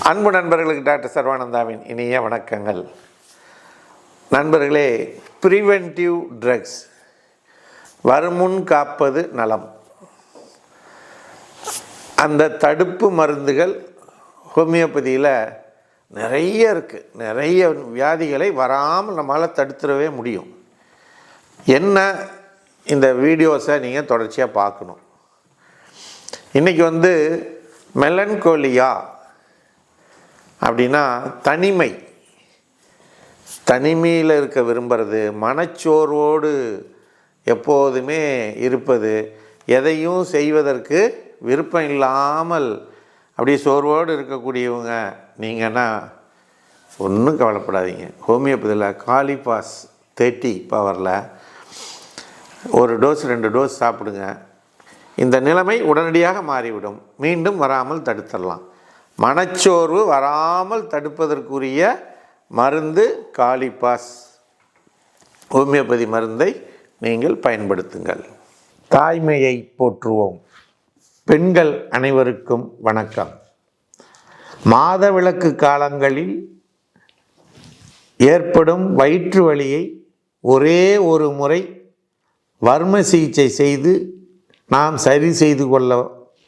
அன்பு நண்பர்களுக்கு டாக்டர் சர்வானந்தாவின் இனிய வணக்கங்கள். நண்பர்களே, ப்ரிவென்டிவ் ட்ரக்ஸ், வருமுன் காப்பது நலம். அந்த தடுப்பு மருந்துகள் ஹோமியோபதியில் நிறைய இருக்குது. நிறைய வியாதிகளை வராமல் நம்மளால் தடுத்துடவே முடியும். என்ன, இந்த வீடியோஸை நீங்கள் தொடர்ச்சியாக பார்க்கணும். இன்றைக்கி மெலன்கோலியா அப்படின்னா தனிமையில் இருக்க விரும்புகிறது, மனச்சோர்வோடு எப்போதுமே இருப்பது, எதையும் செய்வதற்கு விருப்பம் இல்லாமல் அப்படியே சோர்வோடு இருக்கக்கூடியவங்க நீங்கன்னா ஒன்றும் கவலைப்படாதீங்க. ஹோமியோபதியில் காலிபாஸ் 30 பவரில் ஒரு டோஸ் 2 டோஸ் சாப்பிடுங்க. இந்த நிலைமை உடனடியாக மாறிவிடும். மீண்டும் வராமல் தடுத்துடலாம். மனச்சோர்வு வராமல் தடுப்பதற்குரிய மருந்து காலிபாஸ் ஹோமியோபதி மருந்தை நீங்கள் பயன்படுத்துங்கள். தாய்மையை போற்றுவோம். பெண்கள் அனைவருக்கும் வணக்கம். மாதவிலக்கு காலங்களில் ஏற்படும் வயிற்று வலியை ஒரே ஒரு முறை வர்ம சிகிச்சை செய்து நாம் சரி செய்து கொள்ள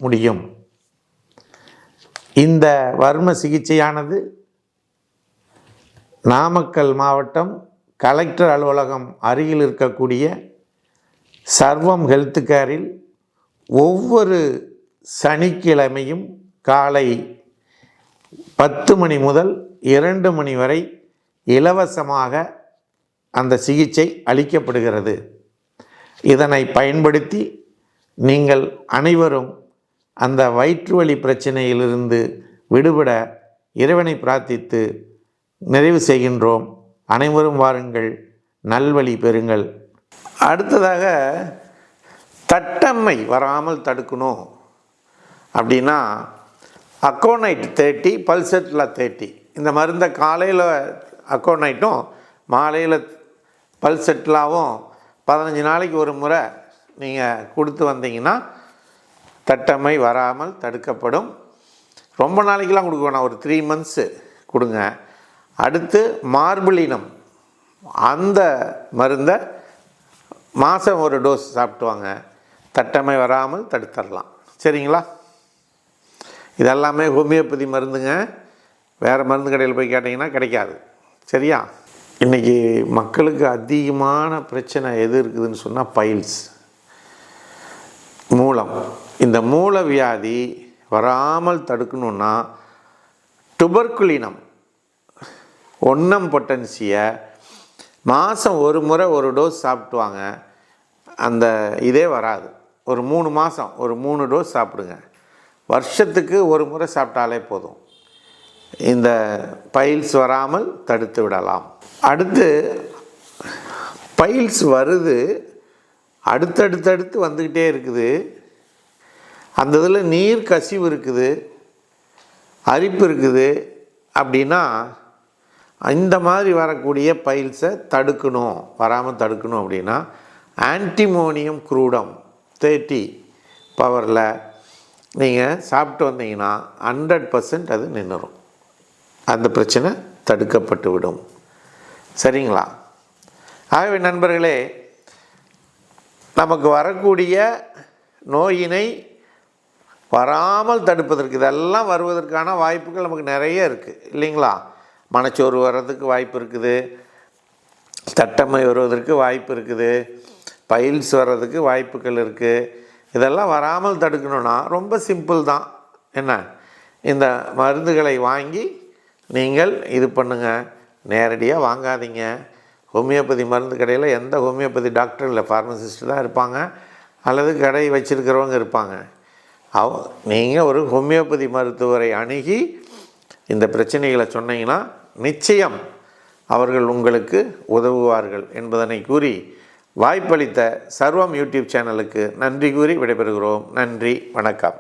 முடியும். இந்த வர்ம சிகிச்சையானது நாமக்கல் மாவட்டம் கலெக்டர் அலுவலகம் அருகில் இருக்கக்கூடிய சர்வம் ஹெல்த் கேரில் ஒவ்வொரு சனிக்கிழமையும் காலை 10 மணி முதல் 2 மணி வரை இலவசமாக அந்த சிகிச்சை அளிக்கப்படுகிறது. இதனை பயன்படுத்தி நீங்கள் அனைவரும் அந்த வயிற்றுவலி பிரச்சனையிலிருந்து விடுபட இறைவனை பிரார்த்தித்து நிறைவு செய்கின்றோம். அனைவரும் வாருங்கள், நல்வழி பெறுங்கள். அடுத்ததாக, தட்டம்மை வராமல் தடுக்கணும் அப்படின்னா அக்கோனைட் 30, பல்செட்ல 30 இந்த மருந்தை காலையில் அக்கோனைட்டும் மாலையில் பல்செட்லாவும் 15 நாளைக்கு ஒரு முறை நீங்கள் கொடுத்து வந்தீங்கன்னா தட்டம்மை வராமல் தடுக்கப்படும். ரொம்ப நாளைக்கெலாம் கொடுக்க வேணாம், ஒரு 3 months கொடுங்க. அடுத்து மார்புலினம், அந்த மருந்தை மாதம் ஒரு டோஸ் சாப்பிட்டுவாங்க. தட்டம்மை வராமல் தடுத்துடலாம். சரிங்களா? இதெல்லாமே ஹோமியோபதி மருந்துங்க. வேறு மருந்து கடையில் போய் கேட்டிங்கன்னா கிடைக்காது. சரியா? இன்றைக்கி மக்களுக்கு அதிகமான பிரச்சனை எது இருக்குதுன்னு சொன்னால் பைல்ஸ், மூலம். இந்த மூல வியாதி வராமல் தடுக்கணுன்னா டுபர்குலினம், ஒன்னம் பொட்டன்சியை மாதம் ஒரு முறை ஒரு டோஸ் சாப்பிட்டுவாங்க. அந்த இதே வராது. ஒரு 3 மாதம் ஒரு 3 டோஸ் சாப்பிடுங்க. வருஷத்துக்கு ஒரு முறை சாப்பிட்டாலே போதும். இந்த பைல்ஸ் வராமல் தடுத்து விடலாம். அடுத்து, பைல்ஸ் வருது, அடுத்தடுத்து வந்துக்கிட்டே இருக்குது. அந்த இதில் நீர் கசிவு இருக்குது, அரிப்பு இருக்குது அப்படின்னா இந்த மாதிரி வரக்கூடிய பைல்ஸை தடுக்கணும், வராமல் தடுக்கணும் அப்படின்னா ஆன்டிமோனியம் குரூடம் 30 பவரில் நீங்கள் சாப்பிட்டு வந்தீங்கன்னா 100% அது நின்றுடும். அந்த பிரச்சனை தடுக்கப்பட்டு விடும். சரிங்களா? ஆகவே நண்பர்களே, நமக்கு வரக்கூடிய நோயினை வராமல் தடுப்பதற்கு, இதெல்லாம் வருவதற்கான வாய்ப்புகள் நமக்கு நிறைய இருக்குது இல்லைங்களா? மனச்சோர்வு வர்றதுக்கு வாய்ப்பு இருக்குது, தட்டம்மை வருவதற்கு வாய்ப்பு இருக்குது, பைல்ஸ் வர்றதுக்கு வாய்ப்புகள் இருக்குது. இதெல்லாம் வராமல் தடுக்கணுன்னா ரொம்ப சிம்பிள் தான். என்ன, இந்த மருந்துகளை வாங்கி நீங்கள் இது பண்ணுங்கள். நேரடியாக வாங்காதீங்க. ஹோமியோபதி மருந்து கடையில் எந்த ஹோமியோபதி டாக்டர் இல்லை, ஃபார்மசிஸ்ட் தான் இருப்பாங்க, அல்லது கடை வச்சுருக்கிறவங்க இருப்பாங்க. நீங்கள் ஒரு ஹோமியோபதி மருத்துவரை அணுகி இந்த பிரச்சனைகளை சொன்னீங்கன்னா நிச்சயம் அவர்கள் உங்களுக்கு உதவுவார்கள் என்பதனை கூறி வாய்ப்பளித்த சர்வம் யூடியூப் சேனலுக்கு நன்றி கூறி விடைபெறுகிறோம். நன்றி, வணக்கம்.